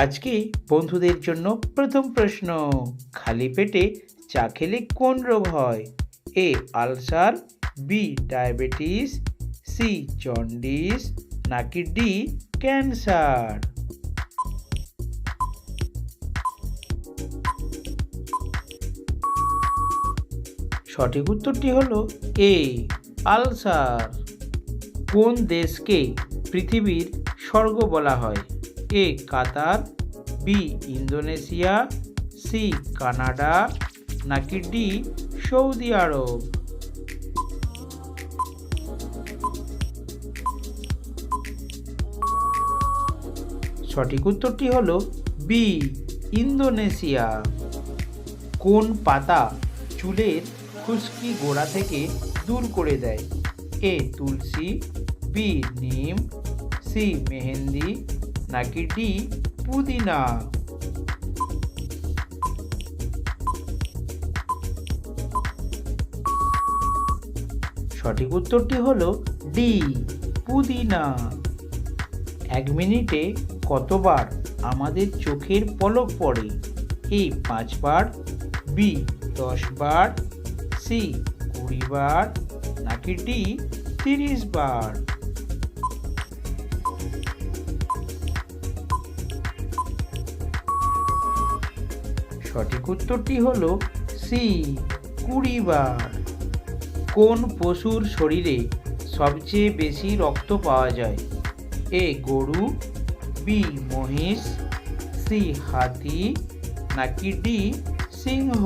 আজকে বন্ধুদের জন্য প্রথম প্রশ্ন, খালি পেটে চা খেলে কোন রোগ হয়? A ulcer, B diabetes, C jaundice নাকি ডি ক্যান্সার? সঠিক উত্তরটি হলো এ আলসার। কোন দেশকে পৃথিবীর স্বর্গ বলা হয়? এ কাতার, বি ইন্দোনেশিয়া, সি কানাডা নাকি ডি সৌদি আরব? সঠিক উত্তরটি হলো বি ইন্দোনেশিয়া। কোন পাতা চুলের খুশকি গোড়া থেকে দূর করে দেয়? এ তুলসী, বি নিম, সি মেহেন্দি নাকি ডি পুদিনা? সঠিক উত্তরটি হলো ডি পুদিনা। 1 মিনিটে কতবার আমাদের চোখের পলক পড়ে? এ 5 বার, বি 10 বার, সি 20 বার নাকি ডি 30 বার? সঠিক উত্তরটি হলো সি 20 বার। কোন পশুর শরীরে সবচেয়ে বেশি রক্ত পাওয়া যায়? এ গরু, বি মহিষ, সি হাতি নাকি ডি সিংহ?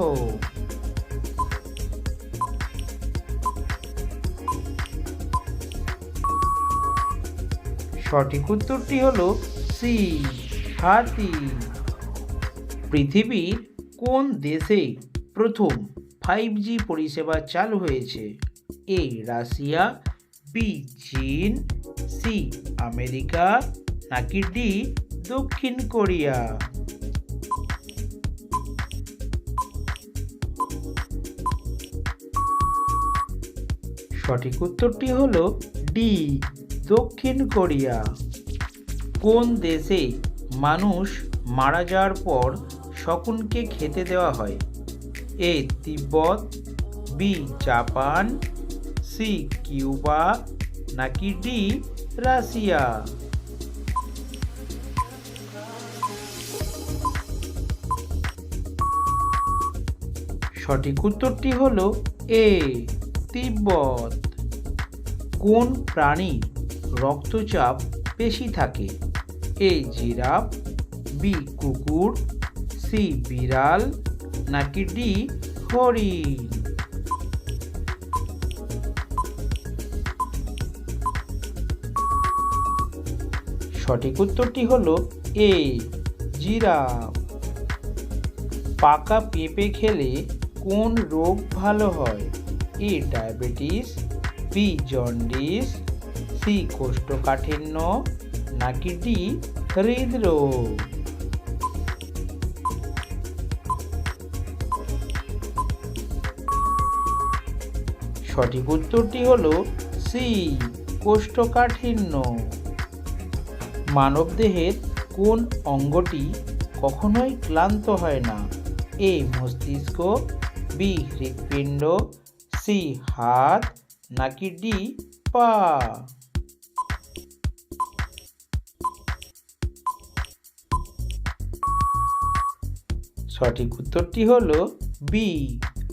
সঠিক উত্তরটি হলো সি হাতি। পৃথিবীর কোন দেশে প্রথম 5G পরিষেবা চালু হয়েছে? এ রাশিয়া, বি চীন, সি আমেরিকা নাকি ডি দক্ষিণ কোরিয়া? সঠিক উত্তরটি হলো ডি দক্ষিণ কোরিয়া। কোন দেশে মানুষ মারা যাওয়ার পর শকুনকে খেতে দেওয়া হয়? এ তিব্বত, বি জাপান, সি কিউবা নাকি ডি রাশিয়া? সঠিক উত্তরটি হলো এ তিব্বত। কোন প্রাণী রক্তচাপ বেশি থাকে? এ জিরাফ, বি কুকুর, সি বিড়াল নাকি ডি হরিণ? সঠিক উত্তরটি হলো এ জিরাফ। পাকা পেঁপে খেলে কোন রোগ ভালো হয়? A diabetes, B jaundice, C কোষ্ঠকাঠিন্য নাকি ডি হৃদরোগ? সঠিক উত্তরটি হলো সি কোষ্ঠকাঠিন্য। মানবদেহের কোন অঙ্গটি কখনোই ক্লান্ত হয় না? এ মস্তিষ্ক, বি হৃৎপিণ্ড, সি হাত নাকি ডি পা? সঠিক উত্তরটি হলো বি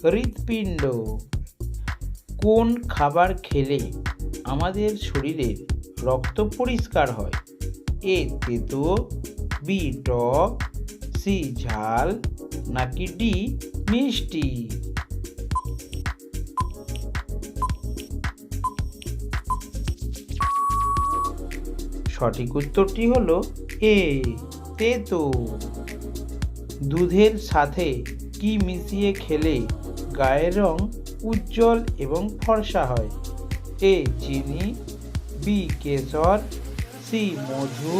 হৃৎপিণ্ড। কোন খাবার খেলে আমাদের শরীরের রক্ত পরিষ্কার হয়? এ তেতো, বি টক, সি ঝাল নাকি ডি মিষ্টি? সঠিক উত্তরটি হলো এ তেতো। দুধের সাথে কি মিশিয়ে খেলে গায়ের রং উজ্জ্বল এবং ফর্সা হয়? এ চিনি, বি কেশর, সি মধু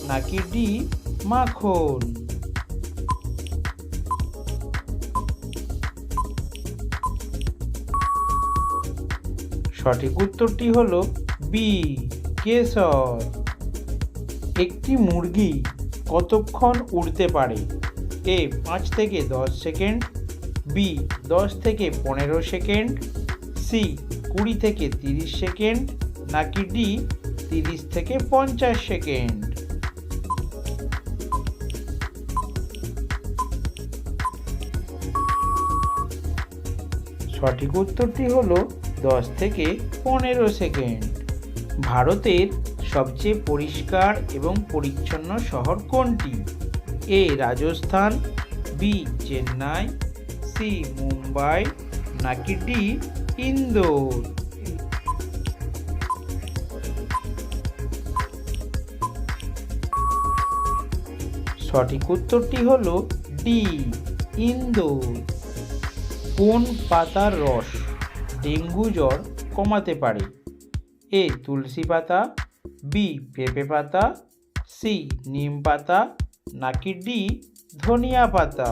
নাকি ডি মাখন? সঠিক উত্তরটি হলো বি কেশর। একটি মুরগি কতক্ষণ উড়তে পারে? এ 5 থেকে 10 সেকেন্ড, বি 10 থেকে 15 সেকেন্ড, সি 20 থেকে 30 সেকেন্ড, নাকি ডি 30 থেকে 50 সেকেন্ড? সঠিক উত্তরটি হলো 10 থেকে 15 সেকেন্ড। ভারতের সবচেয়ে পরিষ্কার এবং পরিচ্ছন্ন শহর কোনটি? এ রাজস্থান, বি চেন্নাই, সি মুম্বাই, নাকি ডি ইন্দোর? সঠিক উত্তরটি হলো ডি ইন্দোর। কোন পাতার রস ডেঙ্গু জ্বর কমাতে পারে? এ তুলসী পাতা, বি পেঁপে পাতা, সি নিম পাতা, নাকি ডি ধনিয়া পাতা?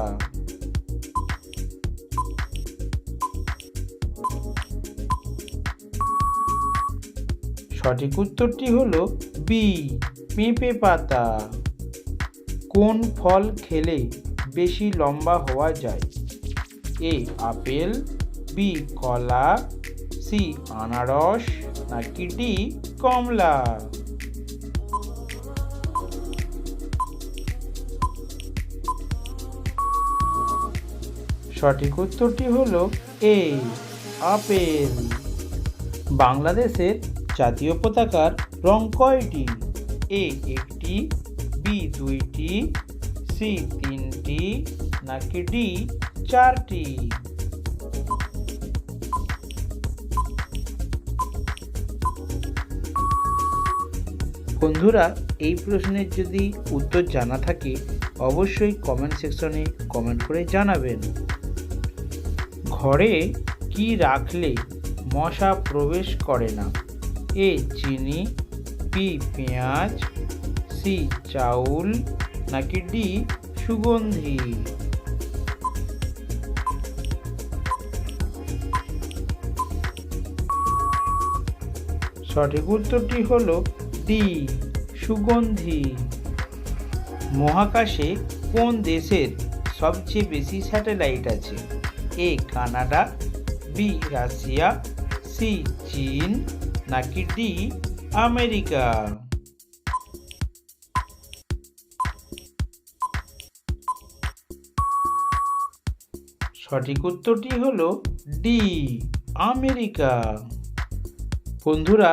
সঠিক উত্তরটি হলো বি পেঁপে পাতা। কোন ফল খেলে বেশি লম্বা হওয়া যায়? এ আপেল, বি কলা, সি আনারস, নাকি ডি কমলা? সঠিক উত্তরটি হলো এ আপেল। বাংলাদেশের জাতীয় পতাকার রং কয়টি? এ একটি, বি দুইটি, সি তিনটি, নাকি ডি চারটি? বন্ধুরা, এই প্রশ্নের যদি উত্তর জানা থাকে অবশ্যই কমেন্ট সেকশনে কমেন্ট করে জানাবেন। ঘরে কি রাখলে মশা প্রবেশ করে না? এ চিনি, বি পেঁয়াজ, সি চাউল, নাকি ডি সুগন্ধি? সঠিক উত্তরটি হলো ডি সুগন্ধি। মহাকাশে কোন দেশের সবচেয়ে বেশি স্যাটেলাইট আছে? A Canada, B Russia, C চীন, নাকি ডি আমেরিকা? সঠিক উত্তরটি হলো ডি আমেরিকা। বন্ধুরা,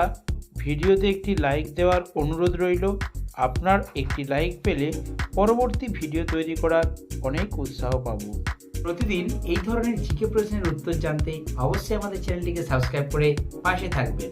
ভিডিওতে একটি লাইক দেওয়ার অনুরোধ রইল। আপনার একটি লাইক পেলে পরবর্তী ভিডিও তৈরি করার অনেক উৎসাহ পাব। প্রতিদিন এই ধরনের জিকে প্রশ্নের উত্তর জানতে অবশ্যই আমাদের চ্যানেলটিকে সাবস্ক্রাইব করে পাশে থাকবেন।